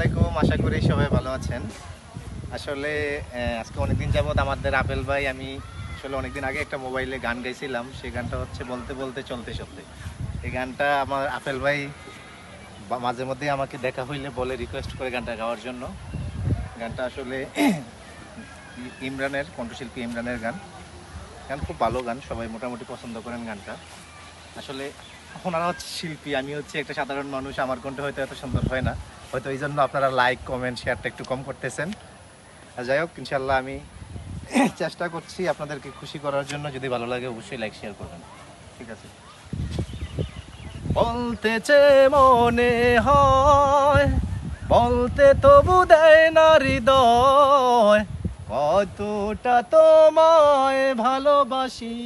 আলাইকুম, আশা করি সবাই ভালো আছেন। আসলে আজকে অনেকদিন যাবত আমাদের আপেল ভাই, আমি আসলে অনেকদিন আগে একটা মোবাইলে গান গাইছিলাম, সেই গানটা হচ্ছে বলতে বলতে চলতে চলতে। এই গানটা আমার আপেল ভাই মাঝে মধ্যে আমাকে দেখা হইলে বলে, রিকোয়েস্ট করে গানটা গাওয়ার জন্য। গানটা আসলে ইমরানের, কণ্ঠশিল্পী ইমরানের গান। গান খুব ভালো গান, সবাই মোটামুটি পছন্দ করেন গানটা। আসলে ওনারা হচ্ছে শিল্পী, আমি হচ্ছে একটা সাধারণ মানুষ, আমার কণ্ঠ হয়তো এত সুন্দর হয় না, হয়তো এই জন্য আপনারা লাইক কমেন্ট শেয়ারটা একটু কম করতেছেন। আর যাই হোক, ইনশাল্লাহ আমি চেষ্টা করছি আপনাদেরকে খুশি করার জন্য। যদি ভালো লাগে অবশ্যই লাইক শেয়ার করবেন, ঠিক আছে? বলতেছে মনে হয়, বলতে তবু দেয় না হৃদয়, কতটা তোমায় ভালোবাসি।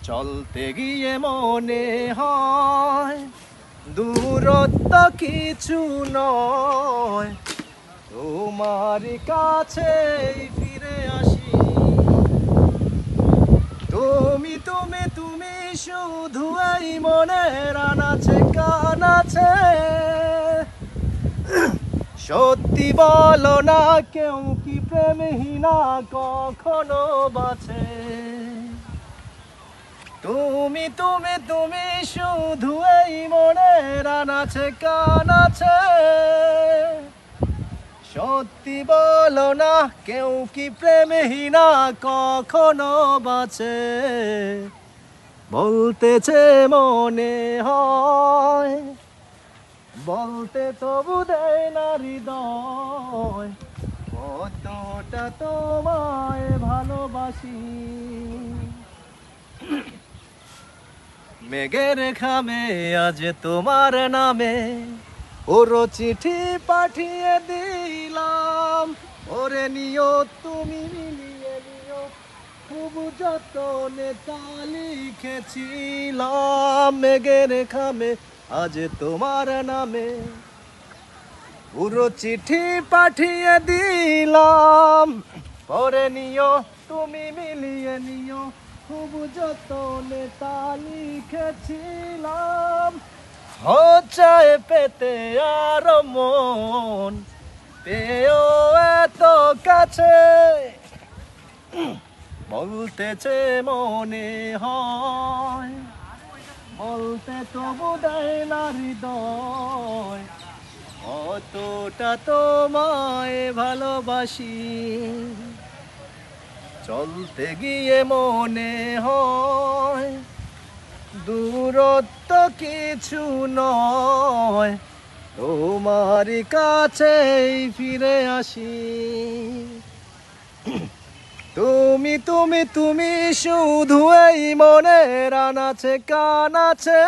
চলতে গিয়ে মনে হয় দূরত্ব কিছু নয়, তোমার কাছে ফিরে আসি। তুমি তুমি তুমি শুধু এই মনের আনাচে কানাচে। সত্যি বলো না, কেউ কি প্রেমহীনা কখনো বাঁচে? তুমি তুমি তুমি শুধু এই মনের আনাচে কানাচে। সত্যি বলো না, কেউ কি প্রেমহীনা কখনো বাঁচে? বলতেছে মনে হয়, বলতে তবু দেয় না হৃদয়, কতটা তোমায় ভালোবাসি। মেঘের খামে আজ তোমার নামে ওর চিঠি পাঠিয়ে দিলাম। ওরে নিও তুমি মিলিয়ে নিও, খুব যতনে তা লিখেছিলাম। মেঘের খামে আজ তোমার নামে পুরো চিঠি পাঠিয়ে দিলাম। পরে নিও তুমি মিলিয়ে নিও, খুব যতনে তা লিখেছিলাম। হচ্ছে পেতে আর মন পেও এত কাছে, বলতেছে মনে হয়, বলতে তবু দেয় না হৃদয়, কতটা তোমায় ভালোবাসি। চলতে গিয়ে মনে হয় দূরত্ব কিছু নয়, তোমার কাছেই ফিরে আসি। তুমি তুমি তুমি শুধু এই মনের আনাচে কানাচে।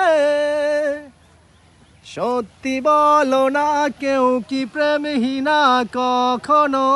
সত্যি বলো না, কেউ কি প্রেমহীনা কখনো